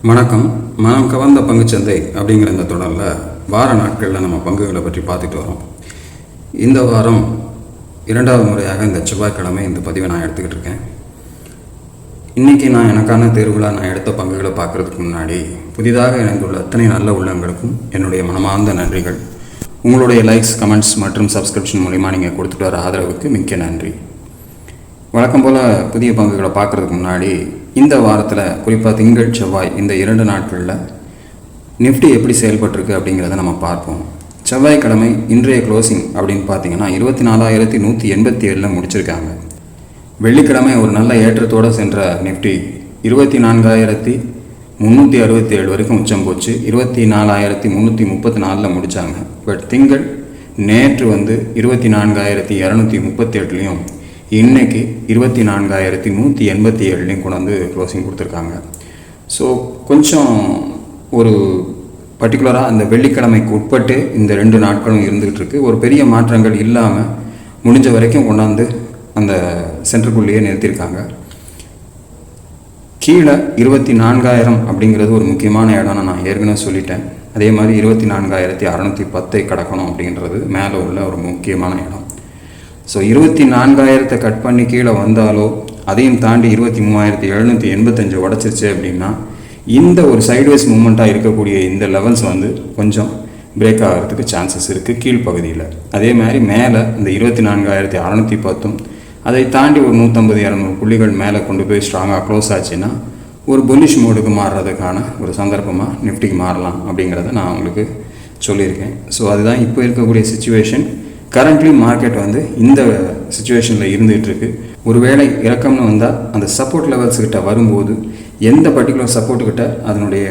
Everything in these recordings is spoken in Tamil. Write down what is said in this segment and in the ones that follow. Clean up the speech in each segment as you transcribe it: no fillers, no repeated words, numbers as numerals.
வணக்கம். மனம் கவர்ந்த பங்குச்சந்தை அப்படிங்கிற இந்த தொடரில் வார நாட்களில் நம்ம பங்குகளை பற்றி பார்த்துட்டு வரோம். இந்த வாரம் இரண்டாவது முறையாக இந்த செவ்வாய்க்கிழமை இந்த பதிவை நான் எடுத்துக்கிட்டு இருக்கேன். இன்றைக்கி நான் எனக்கான தேர்வில் நான் எடுத்த பங்குகளை பார்க்குறதுக்கு முன்னாடி புதிதாக இணைந்துள்ள அத்தனை நல்ல உள்ளங்களுக்கும் என்னுடைய மனமார்ந்த நன்றிகள். உங்களுடைய லைக்ஸ், கமெண்ட்ஸ் மற்றும் சப்ஸ்கிரிப்ஷன் மூலிமா நீங்கள் கொடுத்துட்டு வர ஆதரவுக்கு மிக்க நன்றி. வழக்கம் போல் புதிய பங்குகளை பார்க்குறதுக்கு முன்னாடி இந்த வாரத்தில் குறிப்பாக திங்கள் செவ்வாய் இந்த 2 நாட்களில் நிஃப்டி எப்படி செயல்பட்டிருக்கு அப்படிங்கிறத நம்ம பார்ப்போம். செவ்வாய்க்கிழமை இன்றைய க்ளோசிங் அப்படின்னு பார்த்தீங்கன்னா 24,187 முடிச்சிருக்காங்க. வெள்ளிக்கிழமை ஒரு நல்ல ஏற்றத்தோடு சென்ற நிஃப்டி 24,367 வரைக்கும் உச்சம் போச்சு. 24,334 முடித்தாங்க. பட் திங்கள் நேற்று 24,238 இன்றைக்கி 24,187 கொண்டு க்ளோசிங் கொடுத்துருக்காங்க. ஸோ கொஞ்சம் ஒரு பர்டிகுலராக அந்த வெள்ளிக்கிழமைக்கு உட்பட்டு இந்த 2 நாட்களும் இருந்துகிட்டு இருக்கு. ஒரு பெரிய மாற்றங்கள் இல்லாமல் முடிஞ்ச வரைக்கும் கொண்டாந்து அந்த சென்டருக்குள்ளேயே நிறுத்தியிருக்காங்க. கீழே 24,000 அப்படிங்கிறது ஒரு முக்கியமான இடம்னு நான் ஏற்கனவே சொல்லிட்டேன். அதே மாதிரி 24,610 கடக்கணும் அப்படின்றது மேலே உள்ள ஒரு முக்கியமான இடம். ஸோ 24,000 கட் பண்ணி கீழே வந்தாலோ அதையும் தாண்டி 23,785 உடச்சிருச்சு அப்படின்னா இந்த ஒரு சைட்வேஸ் மூமெண்ட்டாக இருக்கக்கூடிய இந்த லெவல்ஸ் கொஞ்சம் பிரேக் ஆகிறதுக்கு சான்சஸ் இருக்குது கீழ்ப்பகுதியில். அதே மாதிரி மேலே இந்த 24,610 அதை தாண்டி ஒரு 150-200 புள்ளிகள் மேலே கொண்டு போய் ஸ்ட்ராங்காக க்ளோஸ் ஆச்சுன்னா ஒரு புல்லிஷ் மோடுக்கு மாறுறதுக்கான ஒரு சந்தர்ப்பமாக நிஃப்டிக்கு மாறலாம் அப்படிங்கிறத நான் உங்களுக்கு சொல்லியிருக்கேன். ஸோ அதுதான் இப்போ இருக்கக்கூடிய சிச்சுவேஷன். கரண்ட்லி மார்க்கெட் இந்த சுச்சுவேஷனில் இருந்துகிட்ருக்கு. ஒருவேளை இறக்கம்னு வந்தால் அந்த சப்போர்ட் லெவல்ஸ்கிட்ட வரும்போது எந்த பர்டிகுலர் சப்போர்ட்டுக்கிட்ட அதனுடைய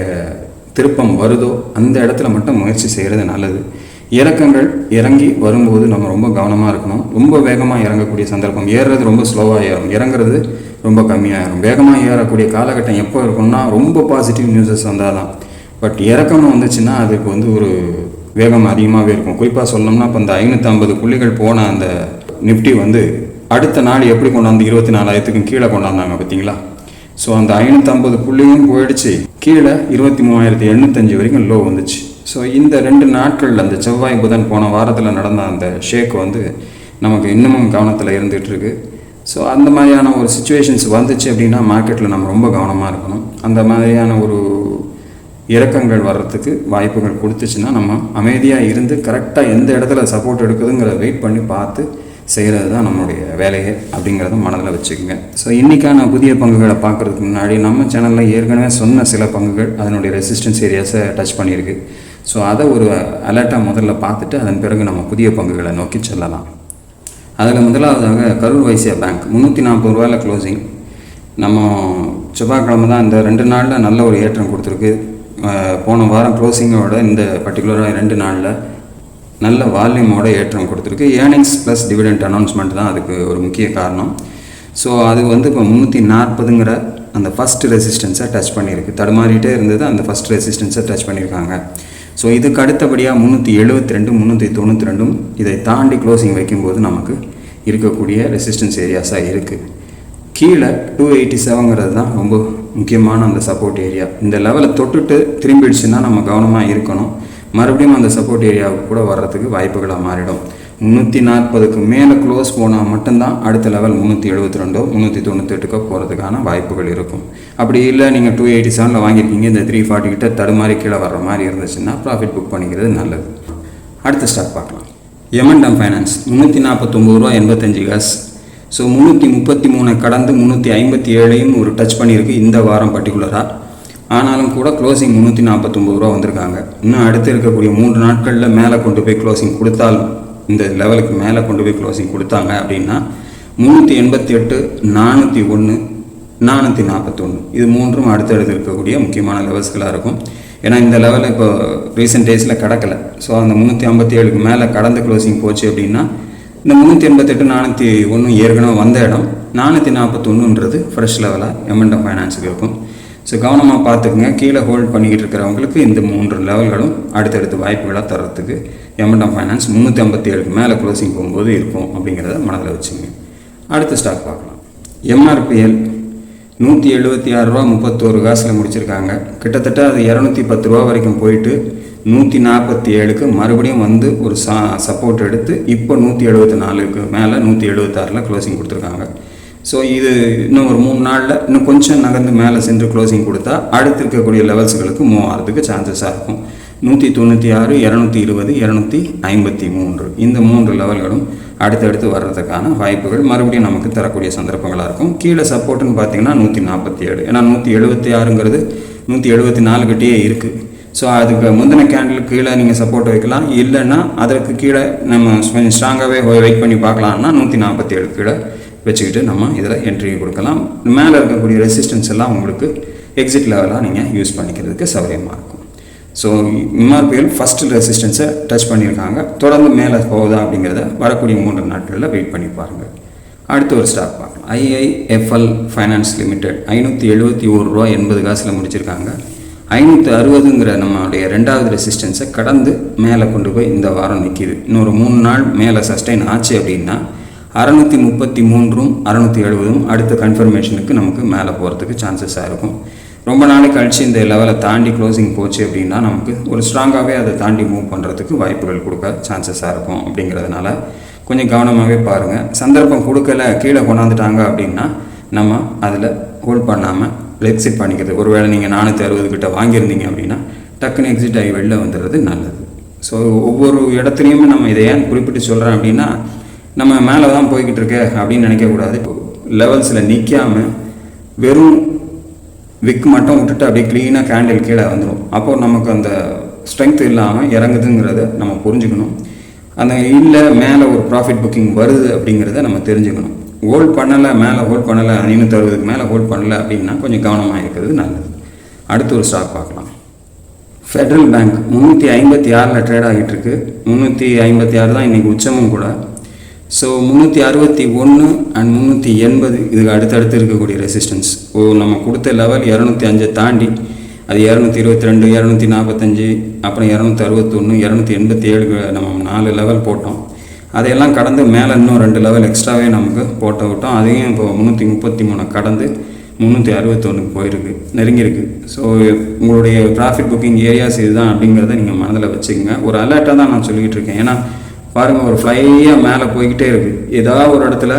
திருப்பம் வருதோ அந்த இடத்துல மட்டும் முயற்சி செய்கிறது நல்லது. இறக்கங்கள் இறங்கி வரும்போது நம்ம ரொம்ப கவனமாக இருக்கணும். ரொம்ப வேகமாக இறங்கக்கூடிய சந்தர்ப்பம், ஏறுறது ரொம்ப ஸ்லோவாக ஏறும், இறங்குறது ரொம்ப கம்மியாகிடும். வேகமாக ஏறக்கூடிய காலகட்டம் எப்போ இருக்கும்னா ரொம்ப பாசிட்டிவ் நியூஸஸ் வந்தால் தான். பட் இறக்கம்னு வந்துச்சுன்னா அதுக்கு ஒரு வேகம் அதிகமாகவே இருக்கும். குறிப்பாக சொல்லணும்னா இப்போ இந்த 550 புள்ளிகள் போன அந்த நிஃப்டி அடுத்த நாள் எப்படி கொண்டாந்து 24,000க்கும் கீழே கொண்டாந்தாங்க பார்த்தீங்களா? ஸோ அந்த 550 புள்ளியும் போயிடுச்சு, கீழே 23,805 வரைக்கும் லோ வந்துச்சு. ஸோ இந்த 2 நாட்களில் அந்த செவ்வாய் புதன் போன வாரத்தில் நடந்த அந்த ஷேக் நமக்கு இன்னமும் கவனத்தில் இருந்துகிட்ருக்கு. ஸோ அந்த மாதிரியான ஒரு சுச்சுவேஷன்ஸ் வந்துச்சு அப்படின்னா மார்க்கெட்டில் நம்ம ரொம்ப கவனமாக இருக்கணும். அந்த மாதிரியான ஒரு இறக்கங்கள் வர்றதுக்கு வாய்ப்புகள் கொடுத்துச்சுன்னா நம்ம அமைதியாக இருந்து கரெக்டாக எந்த இடத்துல சப்போர்ட் எடுக்குதுங்கிறத வெயிட் பண்ணி பார்த்து செய்கிறது தான் நம்மளுடைய வேலையை அப்படிங்கிறத மனதில் வச்சுக்கோங்க. ஸோ இன்றைக்கான புதிய பங்குகளை பார்க்குறதுக்கு முன்னாடி நம்ம சேனலில் ஏற்கனவே சொன்ன சில பங்குகள் அதனுடைய ரெசிஸ்டன்ஸ் ஏரியாஸை டச் பண்ணியிருக்கு. ஸோ அதை ஒரு அலர்ட்டாக முதல்ல பார்த்துட்டு அதன் பிறகு நம்ம புதிய பங்குகளை நோக்கி செல்லலாம். அதில் முதலாவதாக கரூர் வைசியா பேங்க் 340 ரூபாயில் க்ளோசிங். நம்ம செவ்வாய்க்கிழமை தான் இந்த 2 நாளில் நல்ல ஒரு ஏற்றம் கொடுத்துருக்கு. போன வாரம் க்ளோசிங்கோட இந்த பர்டிகுலராக 2 நாளில் நல்ல வால்யூமோட ஏற்றம் கொடுத்துருக்கு. ஏர்னிங்ஸ் ப்ளஸ் டிவிடெண்ட் அனௌன்ஸ்மெண்ட் தான் அதுக்கு ஒரு முக்கிய காரணம். ஸோ அது இப்போ 340ங்கிற அந்த ஃபஸ்ட் ரெசிஸ்டன்ஸை டச் பண்ணியிருக்கு. தடுமாறிட்டே இருந்தது, அந்த ஃபஸ்ட் ரெசிஸ்டன்ஸை டச் பண்ணியிருக்காங்க. ஸோ இதுக்கு அடுத்தபடியாக 372, 392 இதை தாண்டி க்ளோசிங் வைக்கும்போது நமக்கு இருக்கக்கூடிய ரெசிஸ்டன்ஸ் ஏரியாஸாக இருக்குது. கீழே 287ங்கிறது தான் ரொம்ப முக்கியமான அந்த சப்போர்ட் ஏரியா. இந்த லெவலை தொட்டுட்டு திரும்பிடுச்சுன்னா நம்ம கவனமாக இருக்கணும். மறுபடியும் அந்த சப்போர்ட் ஏரியாவுக்கு கூட வர்றதுக்கு வாய்ப்புகளாக மாறிடும். 340க்கு மேலே க்ளோஸ் போனால் மட்டும்தான் அடுத்த லெவல் 372, 398 போகிறதுக்கான வாய்ப்புகள் இருக்கும். அப்படி இல்லை நீங்கள் 287 வாங்கியிருக்கீங்க, இந்த 340 கிட்ட தடுமாறி கீழே வர்ற மாதிரி இருந்துச்சுன்னா ப்ராஃபிட் புக் பண்ணிக்கிறது நல்லது. அடுத்த ஸ்டாக் பார்க்கலாம். M&M ஃபைனான்ஸ் 349.85 ரூபா. ஸோ 333 கடந்து 357 ஒரு டச் பண்ணியிருக்கு இந்த வாரம் பர்டிகுலராக. ஆனாலும் கூட க்ளோசிங் 349 ரூபா வந்திருக்காங்க. இன்னும் அடுத்து இருக்கக்கூடிய 3 நாட்களில் மேலே கொண்டு போய் க்ளோசிங் கொடுத்தால், இந்த லெவலுக்கு மேலே கொண்டு போய் க்ளோசிங் கொடுத்தாங்க அப்படின்னா 388, 401, 441 இது 3ம் அடுத்தடுத்து இருக்கக்கூடிய முக்கியமான லெவல்ஸ்களாக இருக்கும். ஏன்னா இந்த லெவலில் இப்போ ரீசெண்ட் டேஸில் கிடக்கலை. ஸோ அந்த 357க்கு மேலே கடந்து க்ளோசிங் போச்சு அப்படின்னா இந்த 388, 401 ஏற்கனவே வந்த இடம், 441ன்றது ஃப்ரெஷ் லெவலாக M&M ஃபைனான்ஸுக்கு இருக்கும். ஸோ கவனமாக பார்த்துக்குங்க. கீழே ஹோல்ட் பண்ணிக்கிட்டு இருக்கிறவங்களுக்கு இந்த 3 லெவல்களும் அடுத்தடுத்து வாய்ப்புகளாக தர்றதுக்கு M&M ஃபைனான்ஸ் 357க்கு மேலே க்ளோசிங் போகும்போது இருக்கும் அப்படிங்கிறத மனதில் வச்சுங்க. அடுத்த ஸ்டாக் பார்க்கலாம். MRPL 176 ரூபா 31 காசில் முடிச்சிருக்காங்க. கிட்டத்தட்ட அது 210 ரூபா வரைக்கும் போயிட்டு 147க்கு மறுபடியும் வந்து ஒரு சப்போர்ட் எடுத்து இப்போ 174க்கு மேலே 176ல் க்ளோசிங் கொடுத்துருக்காங்க. ஸோ இது இன்னும் ஒரு 3 நாளில் இன்னும் கொஞ்சம் நகர்ந்து மேலே சென்று க்ளோசிங் கொடுத்தா அடுத்து இருக்கக்கூடிய லெவல்ஸுகளுக்கு மூவ் ஆகிறதுக்கு சான்சஸாக இருக்கும். 196, 220, 253 இந்த 3 லெவல்களும் அடுத்தடுத்து வர்றதுக்கான வாய்ப்புகள் மறுபடியும் நமக்கு தரக்கூடிய சந்தர்ப்பங்களாக இருக்கும். கீழே சப்போர்ட்டுன்னு பார்த்தீங்கன்னா 147, ஏன்னா 176ங்கிறது 174 கிட்டேயே இருக்குது. ஸோ அதுக்கு முந்தின கேண்டில் கீழே நீங்கள் சப்போர்ட் வைக்கலாம், இல்லைன்னா அதற்கு கீழே நம்ம கொஞ்சம் ஸ்ட்ராங்காகவே வெயிட் பண்ணி பார்க்கலான்னா 147 கீழே வச்சுக்கிட்டு நம்ம இதில் என்ட்ரி கொடுக்கலாம். மேலே இருக்கக்கூடிய ரெசிஸ்டன்ஸ் எல்லாம் உங்களுக்கு எக்ஸிட் லெவலாக நீங்கள் யூஸ் பண்ணிக்கிறதுக்கு சௌகரியமாக இருக்கும். ஸோ MRPL ஃபஸ்ட்டு ரெசிஸ்டன்ஸை டச் பண்ணியிருக்காங்க. தொடர்ந்து மேலே போகுதா அப்படிங்கிறத வரக்கூடிய 3 நாட்களில் வெயிட் பண்ணி பாருங்கள். அடுத்து ஒரு ஸ்டாக் பார்க்கலாம். IIFL ஃபைனான்ஸ் லிமிடெட் 571 ரூபா 80 காசில் முடிச்சிருக்காங்க. 560ங்கிற நம்மளுடைய 2வது ரெசிஸ்டன்ஸை கடந்து மேலே கொண்டு போய் இந்த வாரம் நிற்கிது. இன்னொரு 3 நாள் மேலே சஸ்டெயின் ஆச்சு அப்படின்னா 633ம் 670ம் அடுத்த கன்ஃபர்மேஷனுக்கு நமக்கு மேலே போகிறதுக்கு சான்சஸாக இருக்கும். ரொம்ப நாளைக்கு கழிச்சு இந்த லெவலை தாண்டி க்ளோசிங் போச்சு அப்படின்னா நமக்கு ஒரு ஸ்ட்ராங்காகவே அதை தாண்டி மூவ் பண்ணுறதுக்கு வாய்ப்புகள் கொடுக்க சான்சஸாக இருக்கும். அப்படிங்கிறதுனால கொஞ்சம் கவனமாகவே பாருங்கள். சந்தர்ப்பம் கொடுக்கல கீழே கொண்டாந்துட்டாங்க அப்படின்னா நம்ம அதில் ஹோல்ட் பண்ணாமல் எக்ஸிட் பண்ணிக்கிறது. ஒருவேளை நீங்கள் 460 கிட்ட வாங்கியிருந்தீங்க அப்படின்னா டக்குன்னு எக்ஸிட் ஆகி வெளில வந்துடுறது நல்லது. ஸோ ஒவ்வொரு இடத்துலையுமே நம்ம இதை ஏன் குறிப்பிட்டு சொல்கிறேன் அப்படின்னா, நம்ம மேலே தான் போய்கிட்டு இருக்க அப்படின்னு நினைக்கக்கூடாது. லெவல்ஸில் நிற்காமல் வெறும் விக் மட்டும் விட்டுட்டு அப்படியே க்ளீனாக கேண்டில் கீழே வந்துடும். அப்போது நமக்கு அந்த ஸ்ட்ரென்த் இல்லாமல் இறங்குதுங்கிறத நம்ம புரிஞ்சுக்கணும். அந்த இல்லை மேலே ஒரு ப்ராஃபிட் புக்கிங் வருது அப்படிங்கிறத நம்ம தெரிஞ்சுக்கணும். ஹோல்ட் பண்ணலை, மேலே ஹோல்ட் பண்ணலை, 560க்கு மேலே ஹோல்ட் பண்ணலை அப்படின்னா கொஞ்சம் கவனமாக இருக்கிறது நல்லது. அடுத்து ஒரு ஸ்டாக் பார்க்கலாம். ஃபெட்ரல் பேங்க் 356ல் ட்ரேட் ஆகிட்டு இருக்கு. 356 தான் இன்றைக்கி உச்சமும் கூட. ஸோ 361 அண்ட் 380 இதுக்கு அடுத்தடுத்து இருக்கக்கூடிய ரெசிஸ்டன்ஸ். நம்ம கொடுத்த லெவல் 205 தாண்டி அது 222, 245, அப்புறம் 261, 287 நம்ம 4 லெவல் போட்டோம். அதையெல்லாம் கடந்து மேலே இன்னும் 2 லெவல் எக்ஸ்ட்ராவே நமக்கு போட்டு விட்டோம். அதையும் இப்போ 333 கடந்து 361க்கு போயிருக்கு, நெருங்கியிருக்கு. ஸோ உங்களுடைய ப்ராஃபிட் புக்கிங் ஏரியாஸ் இதுதான் அப்படிங்கிறத நீங்கள் மனதில் வச்சுக்கோங்க. ஒரு அலர்ட்டாக தான் நான் சொல்லிக்கிட்டு இருக்கேன். ஏன்னா பாருங்கள், ஒரு ஃப்ளையாக மேலே போய்கிட்டே இருக்குது. ஏதாவது ஒரு இடத்துல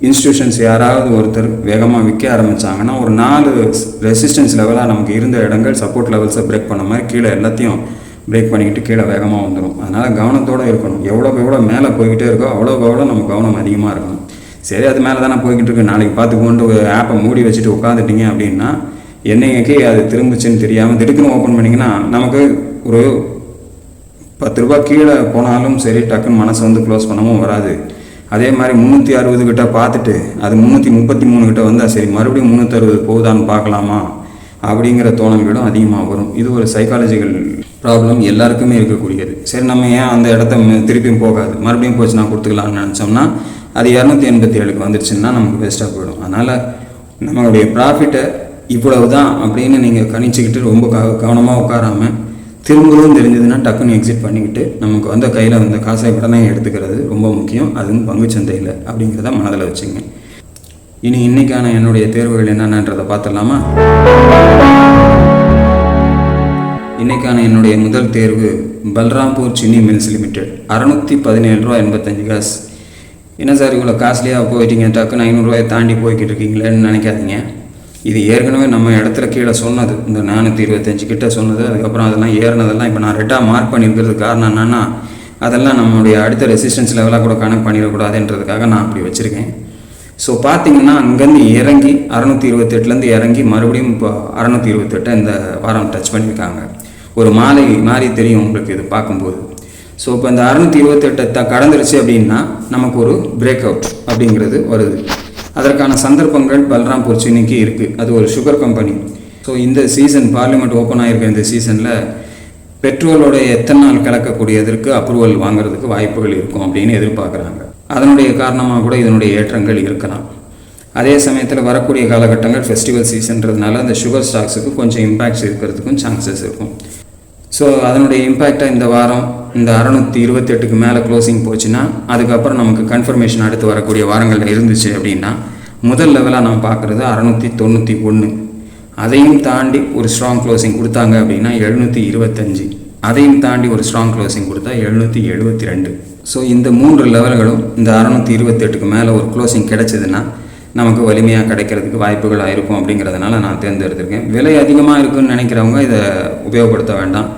இன்ஸ்டியூஷன்ஸ் யாராவது ஒருத்தர் வேகமாக விற்க ஆரம்பித்தாங்கன்னா ஒரு 4 ரெசிஸ்டன்ஸ் லெவலாக நமக்கு இருந்த இடங்கள் சப்போர்ட் லெவல்ஸை பிரேக் பண்ண மாதிரி கீழே எல்லாத்தையும் பிரேக் பண்ணிக்கிட்டு கீழே வேகமாக வந்துடும். அதனால் கவனத்தோடு இருக்கணும். எவ்வளோ மேலே போய்கிட்டே இருக்கோ அவ்வளோ நம்ம கவனம் அதிகமாக இருக்கணும். சரி, அது மேலே தானே போய்கிட்டு இருக்கு, நாளைக்கு பார்த்துக்கொண்டு ஒரு ஆப்பை மூடி வச்சுட்டு உட்காந்துட்டிங்க அப்படின்னா என்னைக்கு அது திரும்பிச்சுன்னு தெரியாமல் திடுக்குன்னு ஓப்பன் பண்ணிங்கன்னா நமக்கு ஒரு 10 ரூபா கீழே போனாலும் சரி டக்குன்னு மனசு வந்து க்ளோஸ் பண்ணவும் வராது. அதே மாதிரி 360 கிட்ட பார்த்துட்டு அது 333 கிட்ட வந்தால் சரி மறுபடியும் 360 போகுதான்னு பார்க்கலாமா அப்படிங்கிற தோணல்களும் அதிகமாக வரும். இது ஒரு சைக்காலஜிக்கல் ப்ராப்ளம், எல்லாருக்குமே இருக்கக்கூடியது. சரி, நம்ம ஏன் அந்த இடத்த திருப்பியும் போகாது, மறுபடியும் போச்சு நான் கொடுத்துக்கலான்னு நினச்சோம்னா அது 287க்கு வந்துடுச்சுன்னா நமக்கு வேஸ்ட்டாக போயிடும். அதனால் நம்மளுடைய ப்ராஃபிட்டை இவ்வளவு தான் அப்படின்னு நீங்கள் கணிச்சிக்கிட்டு ரொம்ப கவனமாக உட்காராமல் திரும்பவும் தெரிஞ்சதுன்னா டக்குன்னு எக்ஸிட் பண்ணிக்கிட்டு நமக்கு வந்த கையில் வந்த காசை உடனே எடுத்துக்கிறது ரொம்ப முக்கியம். அதுவும் பங்குச்சந்தையில் அப்படிங்கிறத மனதில் வச்சுங்க. இன்றைக்கான என்னுடைய தேர்வுகள் என்னென்னன்றதை பார்த்துடலாமா? இன்றைக்கான என்னுடைய முதல் தேர்வு பல்ராம்பூர் சின்னி மில்ஸ் லிமிடெட் 617 ரூபா 85 காசு. என்ன சார் இவ்வளோ காஸ்ட்லியாக போயிட்டீங்க, டக்குன்னு 500 ரூபாயை தாண்டி போய்கிட்டு இருக்கீங்களேன்னு நினைக்காதீங்க. இது ஏற்கனவே நம்ம இடத்துல கீழே சொன்னது, இந்த 425 கிட்ட சொன்னது. அதுக்கப்புறம் அதெல்லாம் ஏறினதெல்லாம் இப்போ நான் ரெட்டாக மார்க் பண்ணியிருக்கிறதுக்கு காரணம் என்னென்னா அதெல்லாம் நம்மளுடைய அடுத்த ரெசிஸ்டன்ஸ் லெவலாக கூட கனெக்ட் பண்ணிடக்கூடாதுன்றதுக்காக நான் அப்படி வச்சுருக்கேன். ஸோ பார்த்தீங்கன்னா அங்கேருந்து இறங்கி 628லேருந்து இறங்கி மறுபடியும் இப்போ 628 இந்த வாரம் டச் பண்ணியிருக்காங்க. ஒரு மாறி தெரியும் உங்களுக்கு இது பார்க்கும்போது. ஸோ இப்போ இந்த 628 கடந்துருச்சு அப்படின்னா நமக்கு ஒரு பிரேக் அவுட் அப்படிங்கிறது வருது. அதற்கான சந்தர்ப்பங்கள் பல்ராம்பூர் சின்னிக்கு இருக்குது. அது ஒரு சுகர் கம்பெனி. ஸோ இந்த சீசன் பார்லிமெண்ட் ஓப்பன் ஆகிருக்க இந்த சீசனில் பெட்ரோலோட எத்தனை நாள் கலக்கக்கூடியதற்கு அப்ரூவல் வாங்குறதுக்கு வாய்ப்புகள் இருக்கும் அப்படின்னு எதிர்பார்க்குறாங்க. அதனுடைய காரணமாக கூட இதனுடைய ஏற்றங்கள் இருக்கலாம். அதே சமயத்தில் வரக்கூடிய காலகட்டங்கள் ஃபெஸ்டிவல் சீசன்றதுனால அந்த சுகர் ஸ்டாக்ஸுக்கு கொஞ்சம் இம்பேக்ட்ஸ் இருக்கிறதுக்கும் சான்சஸ் இருக்கும். ஸோ அதனுடைய இம்பேக்டாக இந்த வாரம் இந்த 628க்கு மேலே க்ளோசிங் போச்சுன்னா அதுக்கப்புறம் நமக்கு கன்ஃபர்மேஷன் அடுத்து வரக்கூடிய வாரங்களில் இருந்துச்சு அப்படின்னா முதல் லெவலாக நான் பார்க்குறது 691. அதையும் தாண்டி ஒரு ஸ்ட்ராங் க்ளோசிங் கொடுத்தாங்க அப்படின்னா 725. அதையும் தாண்டி ஒரு ஸ்ட்ராங் க்ளோசிங் கொடுத்தா 772. ஸோ இந்த 3 லெவல்களும் இந்த 628க்கு மேலே ஒரு க்ளோசிங் கிடைச்சதுன்னா நமக்கு வலிமையாக கிடைக்கிறதுக்கு வாய்ப்புகளாக இருக்கும் அப்படிங்கிறதுனால நான் தேர்ந்தெடுத்திருக்கேன். விலை அதிகமாக இருக்குதுன்னு நினைக்கிறவங்க இதை உபயோகப்படுத்த வேண்டாம்.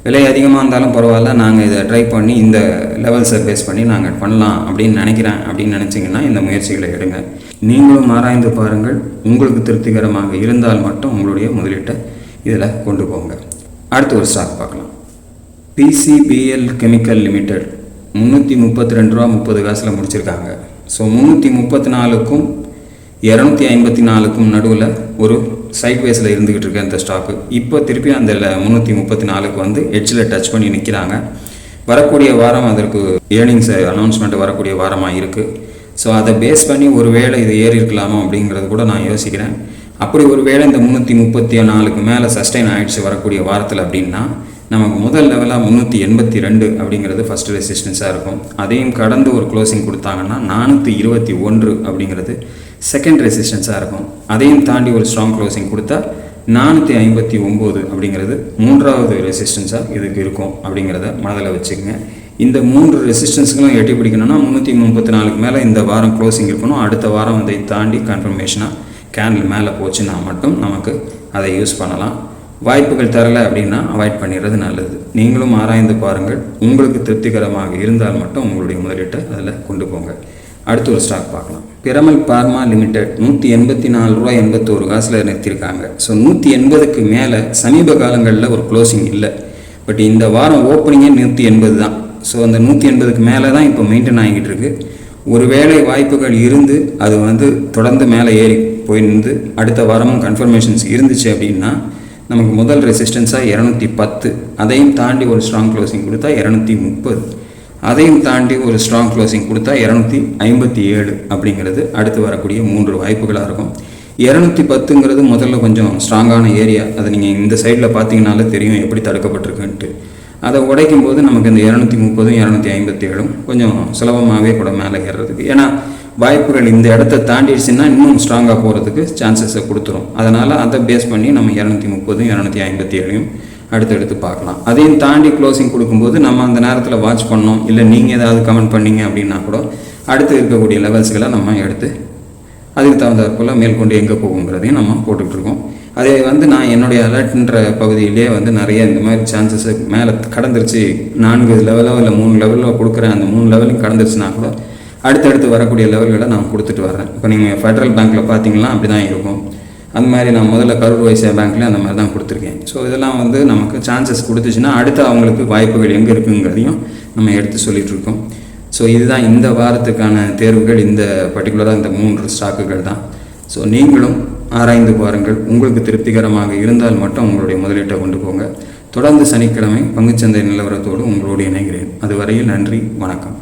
விலை அதிகமாக இருந்தாலும் பரவாயில்ல, நாங்கள் இதை ட்ரை பண்ணி இந்த லெவல்ஸை பேஸ் பண்ணி நாங்கள் பண்ணலாம் அப்படின்னு நினைக்கிறேன் அப்படின்னு நினச்சிங்கன்னா இந்த முயற்சிகளை எடுங்க. நீங்களும் ஆராய்ந்து பாருங்கள். உங்களுக்கு திருப்திகரமாக இருந்தால் மட்டும் உங்களுடைய முதலீட்டை இதில் கொண்டு போங்க. அடுத்து ஒரு ஸ்டாக் பார்க்கலாம். PCBL கெமிக்கல் லிமிடெட் 332 ரூபா 30 காசில் முடிச்சிருக்காங்க. ஸோ 334க்கும் 254க்கும் நடுவில் ஒரு சைட்வேஸில் இருந்துக்கிட்டு இருக்க இந்த ஸ்டாக்கு இப்போ திருப்பி அந்த 334க்கு வந்து எட்ஜில் டச் பண்ணி நிற்கிறாங்க. வரக்கூடிய வாரம் அதற்கு ஏர்னிங்ஸ் அனௌன்ஸ்மெண்ட் வரக்கூடிய வாரமாக இருக்குது. ஸோ அதை பேஸ் பண்ணி ஒரு வேளை இது ஏறி இருக்கலாமோ அப்படிங்கிறது கூட நான் யோசிக்கிறேன். அப்படி ஒரு வேளை இந்த 334க்கு மேலே சஸ்டெயின் ஆகிடுச்சு வரக்கூடிய வாரத்தில் அப்படின்னா நமக்கு முதல் லெவலாக 382 அப்படிங்கிறது ஃபஸ்ட்டு ரெசிஸ்டன்ஸாக இருக்கும். அதையும் கடந்து ஒரு க்ளோசிங் கொடுத்தாங்கன்னா 421 அப்படிங்கிறது செகண்ட் ரெசிஸ்டன்ஸாக இருக்கும். அதையும் தாண்டி ஒரு ஸ்ட்ராங் க்ளோசிங் கொடுத்தா 459 அப்படிங்கிறது மூன்றாவது ரெசிஸ்டன்ஸாக இதுக்கு இருக்கும் அப்படிங்கிறத மனதில் வச்சுக்கோங்க. இந்த 3 ரெசிஸ்டன்ஸுகளும் எட்டி பிடிக்கணும்னா 334க்கு மேலே இந்த வாரம் க்ளோசிங் இருக்கணும். அடுத்த வாரம் அதை தாண்டி கன்ஃபர்மேஷனாக கேண்டில் மேலே போச்சுன்னா மட்டும் நமக்கு அதை யூஸ் பண்ணலாம். வாய்ப்புகள் தரலை அப்படின்னா அவாய்ட் பண்ணிடுறது நல்லது. நீங்களும் ஆராய்ந்து பாருங்கள். உங்களுக்கு திருப்திகரமாக இருந்தால் மட்டும் உங்களுடைய முதலீட்டை அதில் கொண்டு போங்க. அடுத்து ஒரு ஸ்டாக் பார்க்கலாம். பிரமல் பார்மா லிமிடெட் 184 ரூபா 81 காசில் நிறுத்தியிருக்காங்க. ஸோ 180க்கு மேலே சமீப காலங்களில் ஒரு க்ளோசிங் இல்லை. பட் இந்த வாரம் ஓப்பனிங்கே 180 தான். ஸோ அந்த 180க்கு மேலே தான் இப்போ மெயின்டைன் ஆகிக்கிட்டு இருக்குது. ஒருவேளை வாய்ப்புகள் இருந்து அது வந்து தொடர்ந்து மேலே ஏறி போயிருந்து அடுத்த வாரமும் கன்ஃபர்மேஷன்ஸ் இருந்துச்சு அப்படின்னா நமக்கு முதல் ரெசிஸ்டன்ஸாக 210, அதையும் தாண்டி ஒரு ஸ்ட்ராங் க்ளோசிங் கொடுத்தா 230, அதையும் தாண்டி ஒரு ஸ்ட்ராங் க்ளோசிங் கொடுத்தா 257 அப்படிங்கிறது அடுத்து வரக்கூடிய 3 வாய்ப்புகளாக இருக்கும். 210ங்கிறது முதல்ல கொஞ்சம் ஸ்ட்ராங்கான ஏரியா. அதை நீங்கள் இந்த சைடில் பார்த்தீங்கனாலே தெரியும் எப்படி தடுக்கப்பட்டிருக்குன்ட்டு. அதை உடைக்கும் போது நமக்கு இந்த 230 257 கொஞ்சம் சுலபமாகவே கூட மேலே ஏறுறதுக்கு, ஏன்னா வாய்ப்புகள் இந்த இடத்த தாண்டிடுச்சுன்னா இன்னும் ஸ்ட்ராங்காக போகிறதுக்கு சான்சஸை கொடுத்துரும். அதனால் அதை பேஸ் பண்ணி நம்ம 230 257 அடுத்தடுத்து பார்க்கலாம். அதையும் தாண்டி க்ளோசிங் கொடுக்கும்போது நம்ம அந்த நேரத்தில் வாட்ச் பண்ணோம். இல்லை நீங்கள் ஏதாவது கமெண்ட் பண்ணீங்க அப்படின்னா கூட அடுத்து இருக்கக்கூடிய லெவல்ஸ்களை நம்ம எடுத்து அதுக்கு தகுந்தாற்போல் மேற்கொண்டு எங்கே போகுங்கிறதையும் நம்ம போட்டுட்ருக்கோம். அதே வந்து நான் என்னுடைய அலர்ட்ன்ற பகுதியிலே வந்து நிறைய இந்த மாதிரி சான்சஸ் மேலே கடந்துருச்சு, 4 லெவலோ இல்லை 3 லெவலோ கொடுக்குறேன், அந்த 3 லெவலையும் கடந்துருச்சுன்னா கூட அடுத்தடுத்து வரக்கூடிய லெவல்களை நான் கொடுத்துட்டு வரேன். இப்போ நீங்கள் ஃபெடரல் பேங்க்கில் பார்த்தீங்கன்னா அப்படி தான் இருக்கும். அந்த மாதிரி நான் முதல்ல கரூர் வைசியா பேங்க்லேயே அந்த மாதிரி தான் கொடுத்துருக்கேன். ஸோ இதெல்லாம் வந்து நமக்கு சான்சஸ் கொடுத்துச்சுன்னா அடுத்து அவங்களுக்கு வாய்ப்புகள் எங்கே இருக்குங்கிறதையும் நம்ம எடுத்து சொல்லிகிட்ருக்கோம். ஸோ இதுதான் இந்த வாரத்துக்கான தேர்வுகள். இந்த பர்டிகுலராக இந்த 3 ஸ்டாக்குகள் தான். ஸோ நீங்களும் ஆராய்ந்து பாருங்கள். உங்களுக்கு திருப்திகரமாக இருந்தால் மட்டும் உங்களுடைய முதலீட்டை கொண்டு போங்க. தொடர்ந்து சனிக்கிழமை பங்குச்சந்தை நிலவரத்தோடு உங்களோடு இணைகிறேன். அதுவரையில் நன்றி, வணக்கம்.